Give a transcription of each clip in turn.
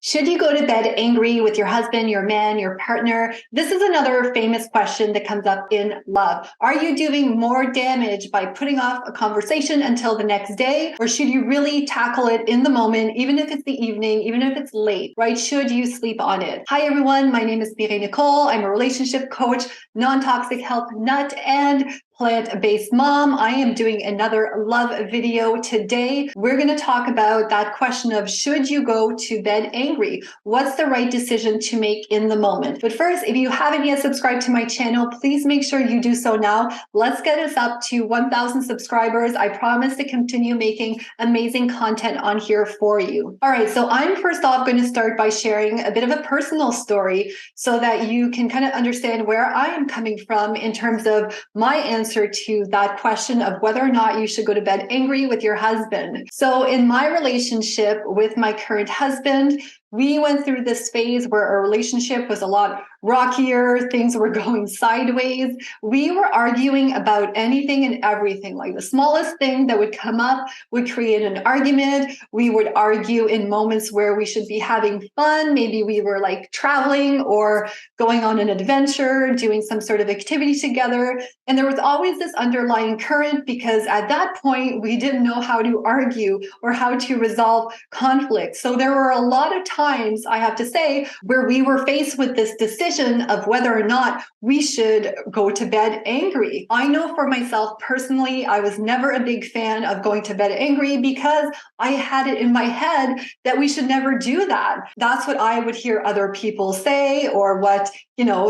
Should you go to bed angry with your husband, your man, your partner? This is another famous question that comes up in love. Are you doing more damage by putting off a conversation until the next day? Or should you really tackle it in the moment, even if it's the evening, even if it's late, right? Should you sleep on it? Hi, everyone. My name is Mireille Nicole. I'm a relationship coach, non-toxic health nut, and plant-based mom. I am doing another love video today. We're going to talk about that question of should you go to bed angry? What's the right decision to make in the moment? But first, if you haven't yet subscribed to my channel, please make sure you do so now. Let's get us up to 1,000 subscribers. I promise to continue making amazing content on here for you. All right, so I'm first off going to start by sharing a bit of a personal story so that you can kind of understand where I am coming from in terms of my answer to that question of whether or not you should go to bed angry with your husband. So in my relationship with my current husband, we went through this phase where our relationship was a lot rockier, things were going sideways. We were arguing about anything and everything. Like the smallest thing that would come up would create an argument. We would argue in moments where we should be having fun. Maybe we were like traveling or going on an adventure, doing some sort of activity together. And there was always this underlying current because at that point, we didn't know how to argue or how to resolve conflict. So there were a lot of times, I have to say, where we were faced with this decision of whether or not we should go to bed angry. I know for myself personally, I was never a big fan of going to bed angry because I had it in my head that we should never do that. That's what I would hear other people say or what,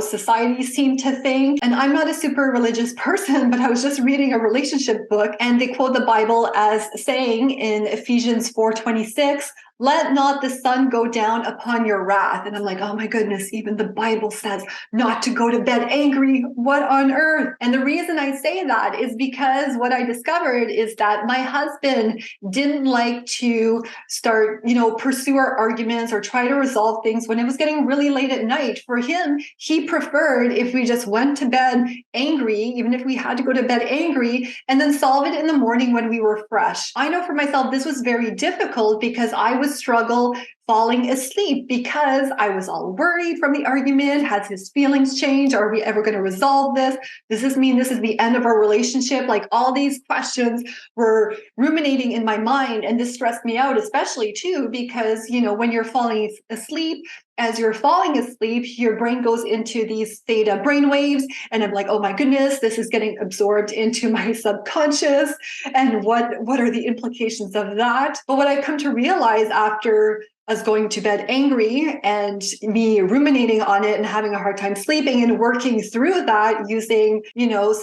society seemed to think. And I'm not a super religious person, but I was just reading a relationship book and they quote the Bible as saying in Ephesians 4:26, "Let not the sun go down upon your wrath." And I'm like, oh my goodness, even the Bible says not to go to bed angry. What on earth? And the reason I say that is because what I discovered is that my husband didn't like to start, pursue our arguments or try to resolve things when it was getting really late at night. For him, he preferred if we just went to bed angry, even if we had to go to bed angry, and then solve it in the morning when we were fresh. I know for myself, this was very difficult because I would struggle falling asleep because I was all worried from the argument. Has his feelings changed? Are we ever going to resolve this? Does this mean this is the end of our relationship? Like all these questions were ruminating in my mind, and this stressed me out, especially too, because, when you're falling asleep, as you're falling asleep, your brain goes into these theta brain waves. And I'm like, oh my goodness, this is getting absorbed into my subconscious. And what are the implications of that? But what I've come to realize after us going to bed angry and me ruminating on it and having a hard time sleeping and working through that using,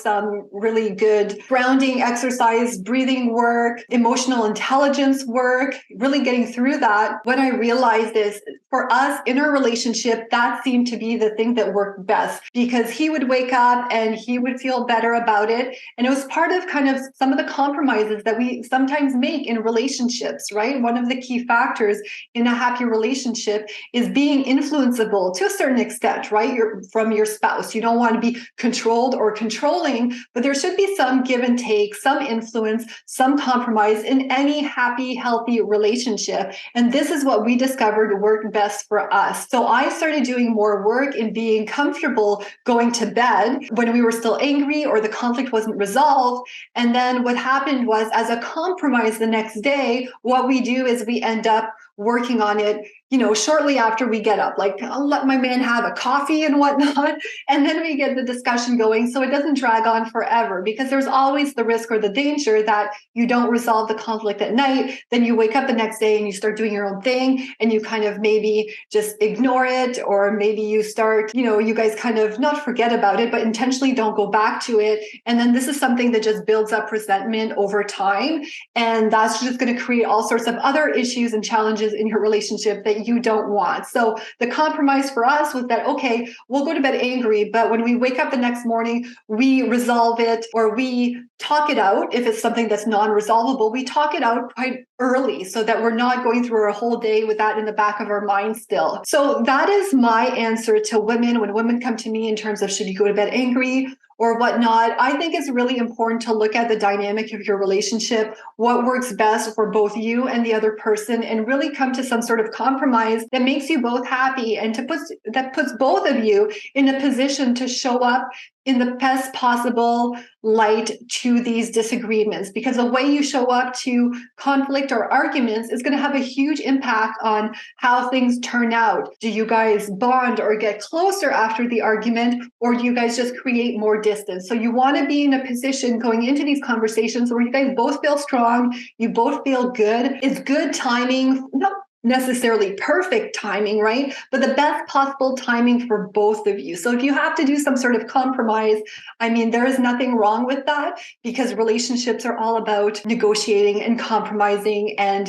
some really good grounding exercise, breathing work, emotional intelligence work, really getting through that. What I realized is for us in our relationship, that seemed to be the thing that worked best because he would wake up and he would feel better about it. And it was part of kind of some of the compromises that we sometimes make in relationships, right? One of the key factors in a happy relationship is being influenceable to a certain extent, right? You're from your spouse. You don't want to be controlled or controlling, but there should be some give and take, some influence, some compromise in any happy, healthy relationship. And this is what we discovered worked best for us. So I started doing more work in being comfortable going to bed when we were still angry or the conflict wasn't resolved. And then what happened was, as a compromise the next day, what we do is we end up working on it, shortly after we get up. Like, I'll let my man have a coffee and whatnot, and then we get the discussion going so it doesn't drag on forever, because there's always the risk or the danger that you don't resolve the conflict at night, then you wake up the next day and you start doing your own thing and you kind of maybe just ignore it, or maybe you start, you guys kind of not forget about it, but intentionally don't go back to it. And then this is something that just builds up resentment over time. And that's just going to create all sorts of other issues and challenges in your relationship that you don't want. So the compromise for us was that, okay, we'll go to bed angry, but when we wake up the next morning, we resolve it or we talk it out. If it's something that's non-resolvable, we talk it out quite early so that we're not going through a whole day with that in the back of our mind still. So that is my answer to women when women come to me in terms of should you go to bed angry or whatnot. I think it's really important to look at the dynamic of your relationship, what works best for both you and the other person, and really come to some sort of compromise that makes you both happy and that puts both of you in a position to show up in the best possible light to these disagreements, because the way you show up to conflict or arguments is going to have a huge impact on how things turn out. Do you guys bond or get closer after the argument, or do you guys just create more distance? So you want to be in a position going into these conversations where you guys both feel strong, you both feel good. It's good timing, not necessarily perfect timing, right? But the best possible timing for both of you. So if you have to do some sort of compromise, I mean, there is nothing wrong with that, because relationships are all about negotiating and compromising and,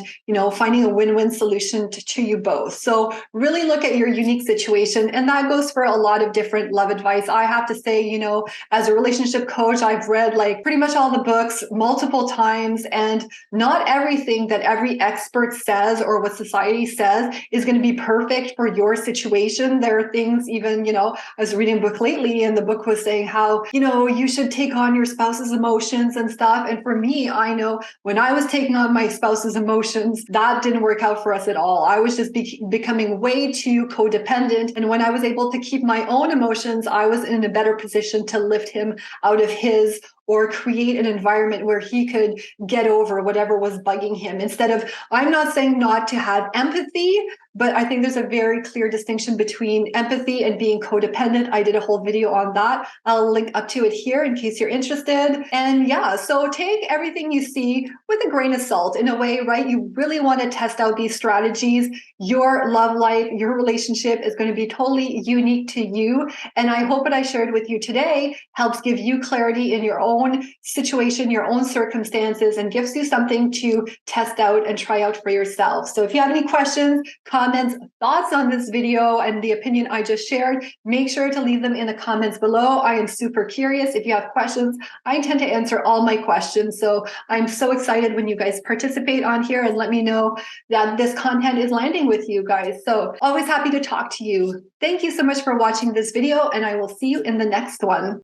finding a win-win solution to you both. So really look at your unique situation. And that goes for a lot of different love advice. I have to say, as a relationship coach, I've read like pretty much all the books multiple times, and not everything that every expert says or what society says is going to be perfect for your situation. There are things, even, I was reading a book lately, and the book was saying how, you should take on your spouse's emotions and stuff. And for me, I know when I was taking on my spouse's emotions, that didn't work out for us at all. I was just becoming way too codependent. And when I was able to keep my own emotions, I was in a better position to lift him out of his, or create an environment where he could get over whatever was bugging him. Instead of, I'm not saying not to have empathy, but I think there's a very clear distinction between empathy and being codependent. I did a whole video on that. I'll link up to it here in case you're interested. And yeah, so take everything you see with a grain of salt in a way, right? You really want to test out these strategies. Your love life, your relationship is going to be totally unique to you. And I hope what I shared with you today helps give you clarity in your own situation, your own circumstances, and gives you something to test out and try out for yourself. So if you have any questions, comments, thoughts on this video and the opinion I just shared, make sure to leave them in the comments below. I am super curious. If you have questions, I intend to answer all my questions. So I'm so excited when you guys participate on here and let me know that this content is landing with you guys. So always happy to talk to you. Thank you so much for watching this video, and I will see you in the next one.